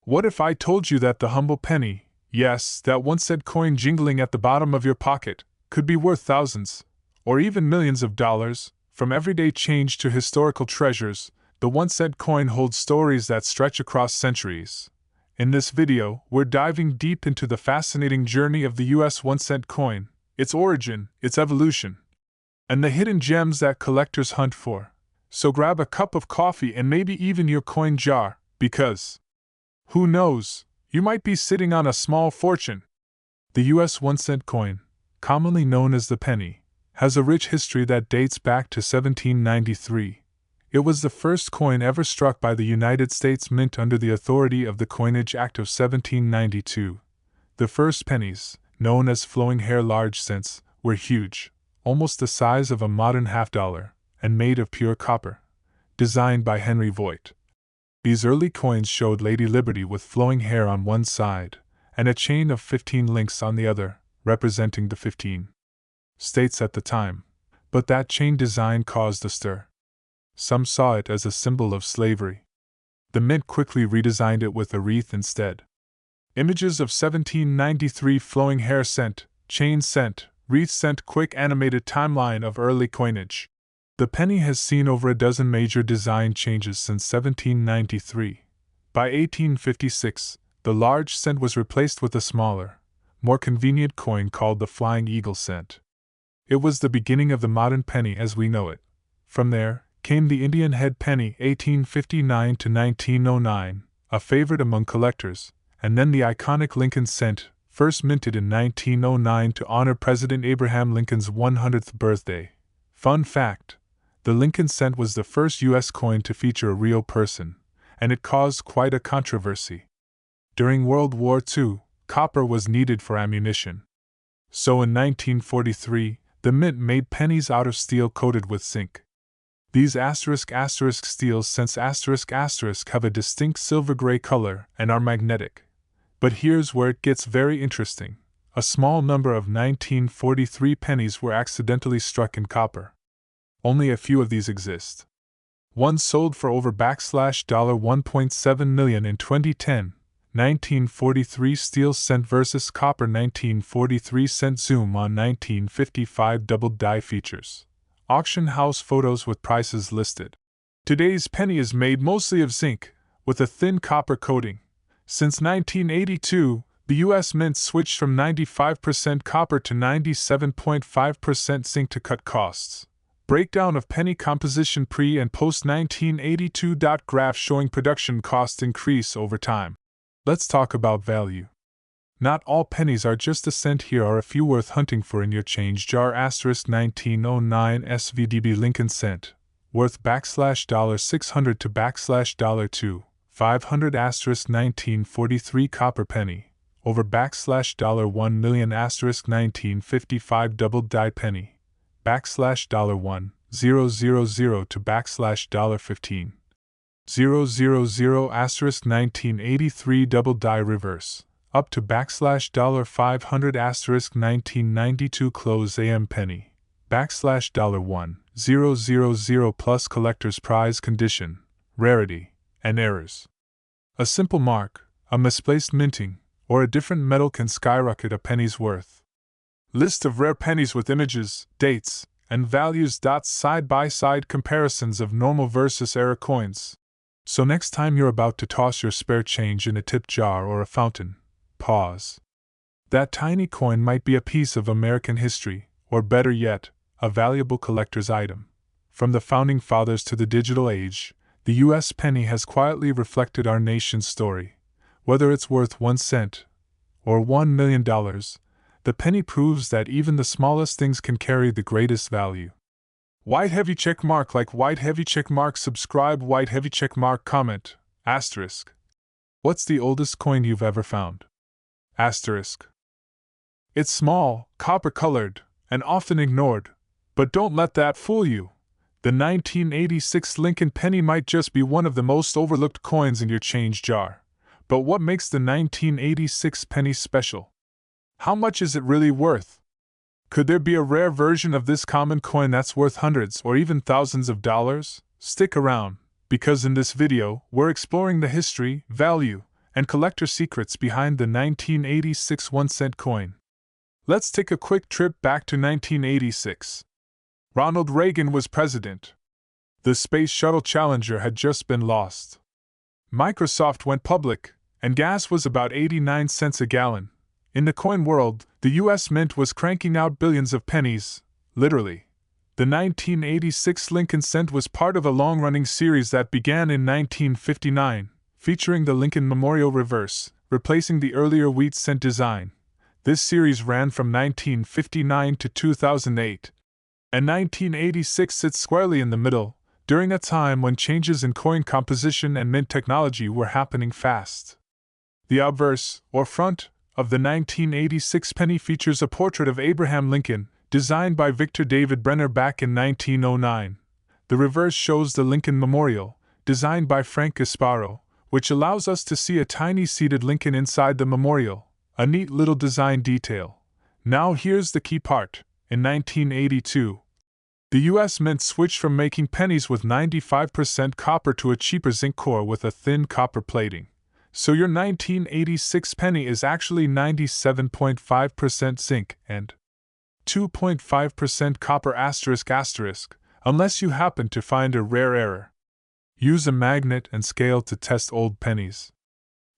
What if I told you that the humble penny, yes, that 1 cent coin jingling at the bottom of your pocket, could be worth thousands, or even millions of dollars? From everyday change to historical treasures, the 1 cent coin holds stories that stretch across centuries. In this video, we're diving deep into the fascinating journey of the US 1 cent coin, its origin, its evolution, and the hidden gems that collectors hunt for. So grab a cup of coffee and maybe even your coin jar, because, who knows, you might be sitting on a small fortune. The US 1 cent coin, commonly known as the penny, has a rich history that dates back to 1793. It was the first coin ever struck by the United States Mint under the authority of the Coinage Act of 1792. The first pennies, known as flowing hair large cents, were huge, almost the size of a modern half-dollar, and made of pure copper. Designed by Henry Voigt. These early coins showed Lady Liberty with flowing hair on one side, and a chain of 15 links on the other, representing the 15 states at the time. But that chain design caused a stir. Some saw it as a symbol of slavery. The Mint quickly redesigned it with a wreath instead. Images of 1793 flowing hair cent, chain cent, wreath cent. Quick animated timeline of early coinage. The penny has seen over a dozen major design changes since 1793. By 1856, the large cent was replaced with a smaller, more convenient coin called the Flying Eagle cent. It was the beginning of the modern penny as we know it. From there came the Indian head penny 1859 to 1909, a favorite among collectors, and then the iconic Lincoln cent, first minted in 1909 to honor President Abraham Lincoln's 100th birthday. Fun fact: the Lincoln cent was the first U.S. coin to feature a real person, and it caused quite a controversy. During World War II, copper was needed for ammunition. So in 1943, the Mint made pennies out of steel coated with zinc. These *** steel cents ** have a distinct silver-gray color and are magnetic. But here's where it gets very interesting. A small number of 1943 pennies were accidentally struck in copper. Only a few of these exist. One sold for over $1.7 million in 2010. 1943 steel cent versus copper. 1943 cent zoom on 1955 double die features. Auction house photos with prices listed. Today's penny is made mostly of zinc, with a thin copper coating. Since 1982, the U.S. Mint switched from 95% copper to 97.5% zinc to cut costs. Breakdown of penny composition pre- and post-1982. Graph showing production cost increase over time. Let's talk about value. Not all pennies are just a cent. Here are a few worth hunting for in your change jar. * 1909 SVDB Lincoln cent, worth $600 to $2 500 * 1943 copper penny, over $1 million * 1955 double die penny, $1 000 to $15 000 1983 double die reverse, up to $500 1992 close AM penny, $1 000 plus collector's prize condition, rarity, and errors. A simple mark, a misplaced minting, or a different metal can skyrocket a penny's worth. List of rare pennies with images, dates, and values. Side-by-side comparisons of normal versus error coins. So next time you're about to toss your spare change in a tip jar or a fountain, pause. That tiny coin might be a piece of American history, or better yet, a valuable collector's item. From the founding fathers to the digital age, the U.S. penny has quietly reflected our nation's story. Whether it's worth 1 cent or $1 million, the penny proves that even the smallest things can carry the greatest value. White heavy check mark, like white heavy check mark, subscribe, white heavy check mark, comment, *. What's the oldest coin you've ever found? *. It's small, copper-colored, and often ignored, but don't let that fool you. The 1986 Lincoln penny might just be one of the most overlooked coins in your change jar. But what makes the 1986 penny special? How much is it really worth? Could there be a rare version of this common coin that's worth hundreds or even thousands of dollars? Stick around, because in this video, we're exploring the history, value, and collector secrets behind the 1986 1-cent coin. Let's take a quick trip back to 1986. Ronald Reagan was president. The Space Shuttle Challenger had just been launched. Microsoft went public, and gas was about 89 cents a gallon. In the coin world, the U.S. Mint was cranking out billions of pennies, literally. The 1986 Lincoln cent was part of a long-running series that began in 1959, featuring the Lincoln Memorial reverse, replacing the earlier wheat cent design. This series ran from 1959 to 2008, and 1986 sits squarely in the middle, during a time when changes in coin composition and mint technology were happening fast. The obverse, or front, of the 1986 penny features a portrait of Abraham Lincoln, designed by Victor David Brenner back in 1909. The reverse shows the Lincoln Memorial, designed by Frank Gasparo, which allows us to see a tiny seated Lincoln inside the memorial, a neat little design detail. Now here's the key part. In 1982, the U.S. Mint switched from making pennies with 95% copper to a cheaper zinc core with a thin copper plating. So your 1986 penny is actually 97.5% zinc and 2.5% copper***, unless you happen to find a rare error. Use a magnet and scale to test old pennies.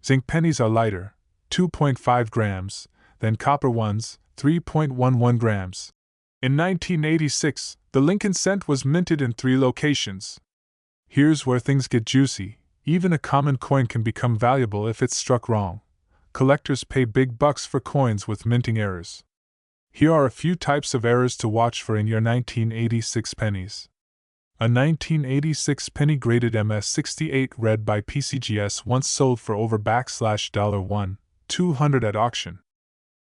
Zinc pennies are lighter, 2.5 grams, than copper ones, 3.11 grams. In 1986, the Lincoln cent was minted in 3 locations. Here's where things get juicy. Even a common coin can become valuable if it's struck wrong. Collectors pay big bucks for coins with minting errors. Here are a few types of errors to watch for in your 1986 pennies. A 1986 penny graded MS68 read by PCGS once sold for over $1,200 at auction.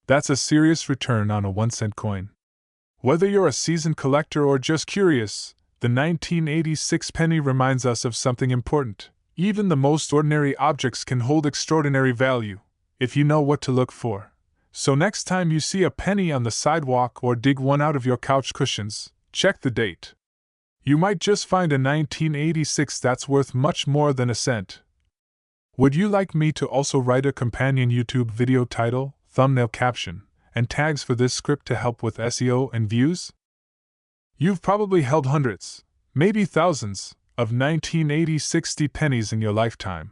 That's a serious return on a 1-cent coin. Whether you're a seasoned collector or just curious, the 1986 penny reminds us of something important. Even the most ordinary objects can hold extraordinary value, if you know what to look for. So next time you see a penny on the sidewalk or dig one out of your couch cushions, check the date. You might just find a 1986 that's worth much more than a cent. Would you like me to also write a companion YouTube video title, thumbnail caption, and tags for this script to help with SEO and views? You've probably held hundreds, maybe thousands, of 1986 pennies in your lifetime.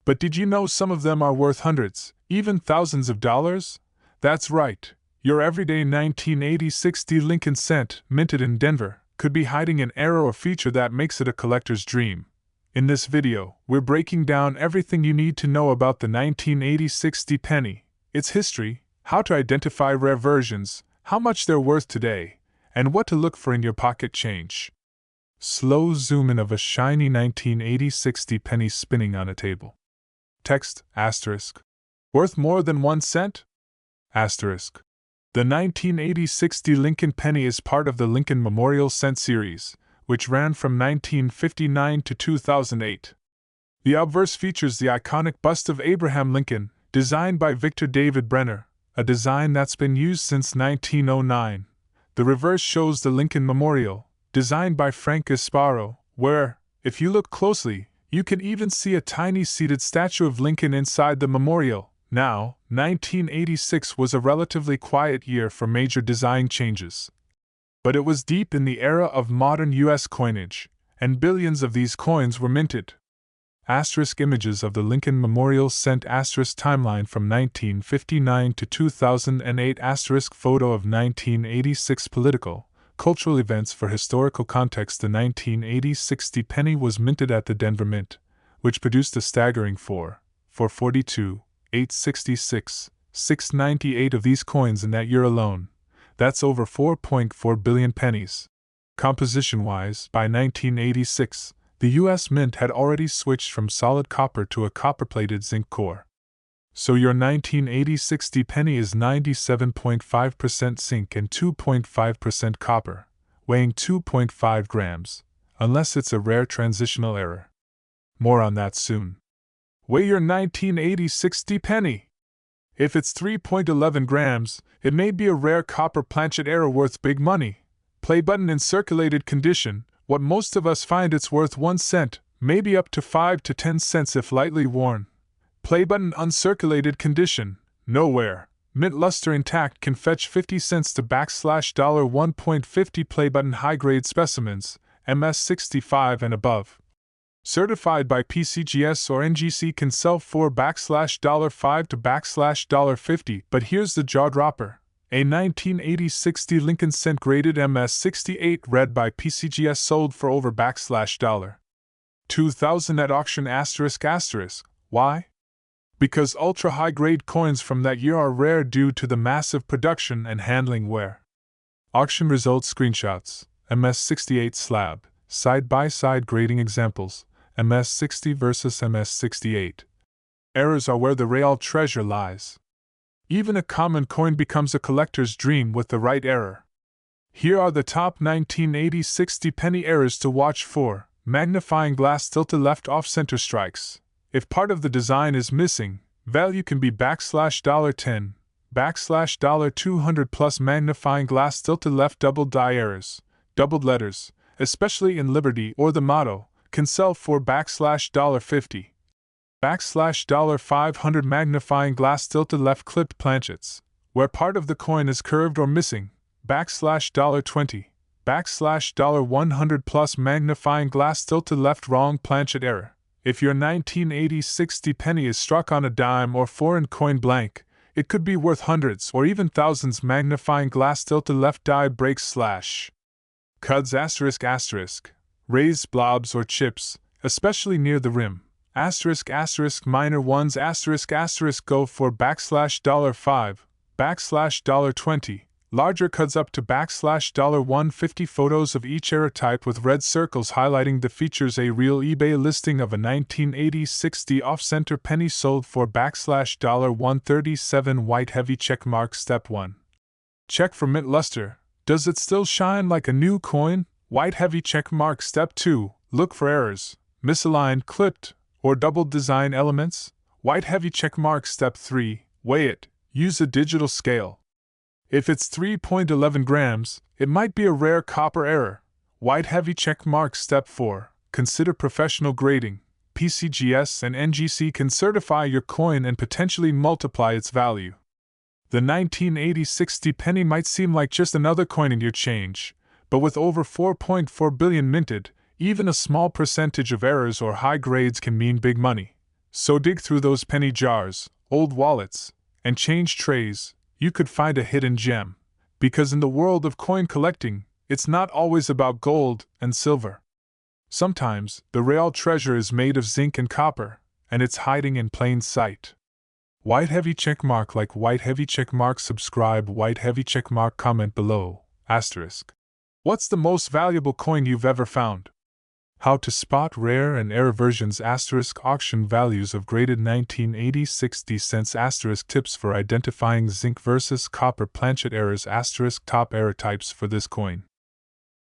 But did you know some of them are worth hundreds, even thousands of dollars? That's right, your everyday 1986 Lincoln cent, minted in Denver, could be hiding an error or feature that makes it a collector's dream. In this video, we're breaking down everything you need to know about the 1986 penny, its history, how to identify rare versions, how much they're worth today, and what to look for in your pocket change. Slow zoom in of a shiny 1986 penny spinning on a table. Text, asterisk. Worth more than 1 cent? Asterisk. The 1986 Lincoln penny is part of the Lincoln Memorial Cent series, which ran from 1959 to 2008. The obverse features the iconic bust of Abraham Lincoln, designed by Victor David Brenner, a design that's been used since 1909. The reverse shows the Lincoln Memorial, designed by Frank Gasparo, where, if you look closely, you can even see a tiny seated statue of Lincoln inside the memorial. Now, 1986 was a relatively quiet year for major design changes. But it was deep in the era of modern U.S. coinage, and billions of these coins were minted. Asterisk images of the Lincoln Memorial Cent asterisk timeline from 1959 to 2008 asterisk photo of 1986 political, cultural events for historical context. The 1986 penny was minted at the Denver Mint, which produced a staggering 442,866, 698 of these coins in that year alone. That's over 4.4 billion pennies. Composition-wise, by 1986, the U.S. Mint had already switched from solid copper to a copper-plated zinc core. So your 1986 penny is 97.5% zinc and 2.5% copper, weighing 2.5 grams, unless it's a rare transitional error. More on that soon. Weigh your 1986 penny. If it's 3.11 grams, it may be a rare copper planchet error worth big money. Play button in circulated condition. What most of us find it's worth 1 cent, maybe up to 5 to 10 cents if lightly worn. Play button uncirculated condition, nowhere. Mint luster intact can fetch 50 cents to $1.50. Play button high grade specimens, MS65 and above. Certified by PCGS or NGC can sell for $5 to $50. But here's the jaw dropper. A 1980-60 Lincoln Cent graded MS68 read by PCGS sold for over $2,000 at auction. Why? Because ultra-high-grade coins from that year are rare due to the massive production and handling wear. Auction results screenshots, MS68 slab, side-by-side grading examples, MS60 versus MS68. Errors are where the real treasure lies. Even a common coin becomes a collector's dream with the right error. Here are the top 1980-60 penny errors to watch for. Magnifying glass tilted left off-center strikes. If part of the design is missing, value can be $10, $200 plus. Magnifying glass tilted left doubled die errors, doubled letters, especially in Liberty or the motto, can sell for $50. $500. Magnifying glass tilted left clipped planchets, where part of the coin is curved or missing, $20. $100 plus. Magnifying glass tilted left wrong planchet error. If your 1980-60 penny is struck on a dime or foreign coin blank, it could be worth hundreds or even thousands. Magnifying glass tilted left die breaks cuds ***, raised blobs or chips, especially near the rim. ***, minor ones ***, go for $5, $20. Larger cuts up to $150. Photos of each error type with red circles highlighting the features. A real eBay listing of a 1980-60 off-center penny sold for $137. White heavy check mark. Step 1. Check for mint luster. Does it still shine like a new coin? White heavy check mark. Step 2. Look for errors, misaligned, clipped, or doubled design elements. White heavy check mark. Step 3. Weigh it. Use a digital scale. If it's 3.11 grams, it might be a rare copper error. White heavy check mark. Step 4. Consider professional grading. PCGS and NGC can certify your coin and potentially multiply its value. The 1980-60 penny might seem like just another coin in your change, but with over 4.4 billion minted, even a small percentage of errors or high grades can mean big money. So dig through those penny jars, old wallets, and change trays. You could find a hidden gem. Because in the world of coin collecting, it's not always about gold and silver. Sometimes, the real treasure is made of zinc and copper, and it's hiding in plain sight. White heavy checkmark. Like white heavy checkmark. Subscribe. White heavy checkmark. Comment below. ***. What's the most valuable coin you've ever found? How to spot rare and error versions. ***. Auction values of graded 1980-60 cents. ***. Tips for identifying zinc versus copper planchet errors. ***. Top error types for this coin.